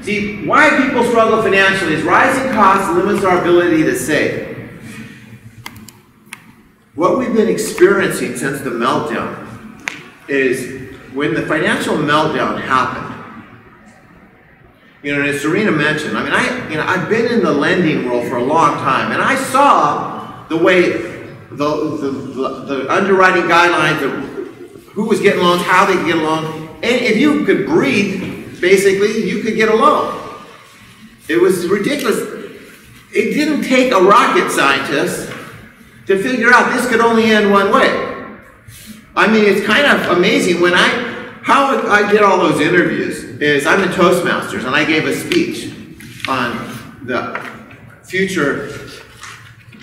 See, why people struggle financially is rising costs limits our ability to save. What we've been experiencing since the meltdown is when the financial meltdown happened. You know, as Serena mentioned, I mean, I've been in the lending world for a long time, and I saw the way the underwriting guidelines of who was getting loans, how they could get a loan, and if you could breathe, basically, you could get a loan. It was ridiculous. It didn't take a rocket scientist to figure out this could only end one way. I mean, it's kind of amazing how I did all those interviews is I'm in Toastmasters, and I gave a speech on the future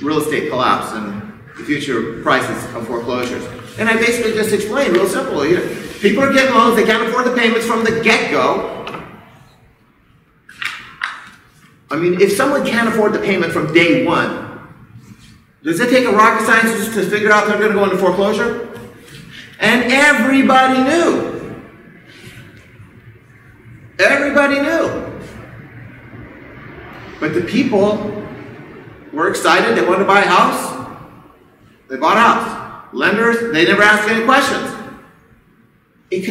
real estate collapse and the future prices of foreclosures. And I basically just explained real simple. You know, people are getting loans, they can't afford the payments from the get-go. I mean, if someone can't afford the payment from day one, does it take a rocket scientist to figure out they're going to go into foreclosure? And everybody knew. Everybody knew. But the people were excited. They wanted to buy a house. They bought a house. Lenders, they never asked any questions. It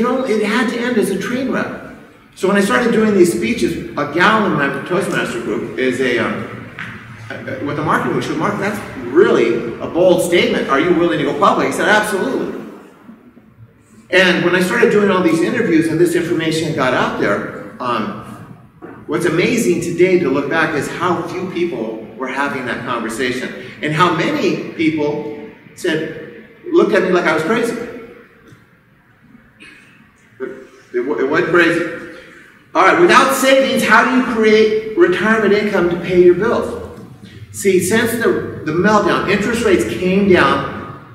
had to end as a train wreck. So when I started doing these speeches, a gal in my Toastmaster group is with the marketing issue, Mark, that's really a bold statement. Are you willing to go public? He said, absolutely. And when I started doing all these interviews and this information got out there, what's amazing today to look back is how few people were having that conversation and how many people looked at me like I was crazy. It wasn't crazy. All right, without savings, how do you create retirement income to pay your bills? See, since the meltdown, interest rates came down.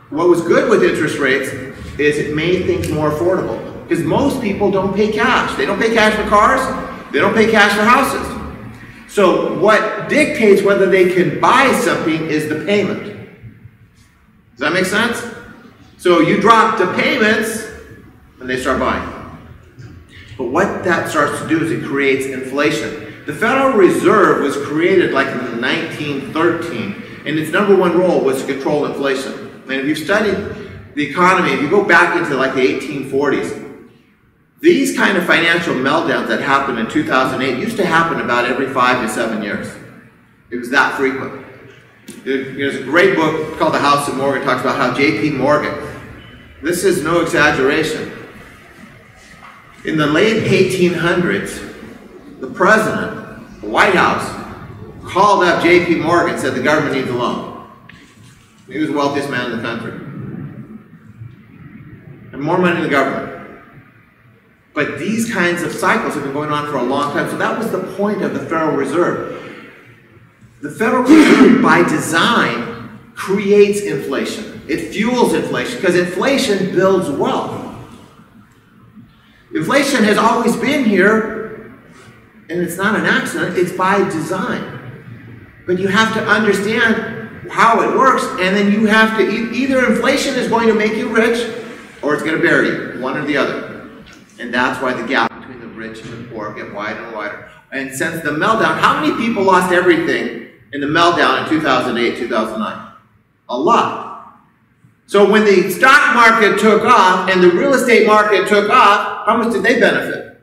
What was good with interest rates is it made things more affordable. Because most people don't pay cash. They don't pay cash for cars. They don't pay cash for houses. So what dictates whether they can buy something is the payment. Does that make sense? So you drop the payments and they start buying. But what that starts to do is it creates inflation. The Federal Reserve was created like in 1913, and its #1 role was to control inflation. And if you've studied the economy, if you go back into like the 1840s, these kind of financial meltdowns that happened in 2008 used to happen about every 5 to 7 years. It was that frequent. There's a great book called The House of Morgan. It talks about how J.P. Morgan, this is no exaggeration, in the late 1800s, the president, the White House, called up J.P. Morgan and said the government needs a loan. He was the wealthiest man in the country. And more money in the government. But these kinds of cycles have been going on for a long time. So that was the point of the Federal Reserve. The Federal Reserve, by design, creates inflation. It fuels inflation because inflation builds wealth. Inflation has always been here, and it's not an accident, it's by design. But you have to understand how it works, and then you have to, either inflation is going to make you rich, or it's going to bury you, one or the other. And that's why the gap between the rich and the poor get wider and wider. And since the meltdown, how many people lost everything in the meltdown in 2008, 2009? A lot. So when the stock market took off and the real estate market took off, how much did they benefit?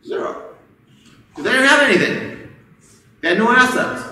Zero. Because they didn't have anything. They had no assets.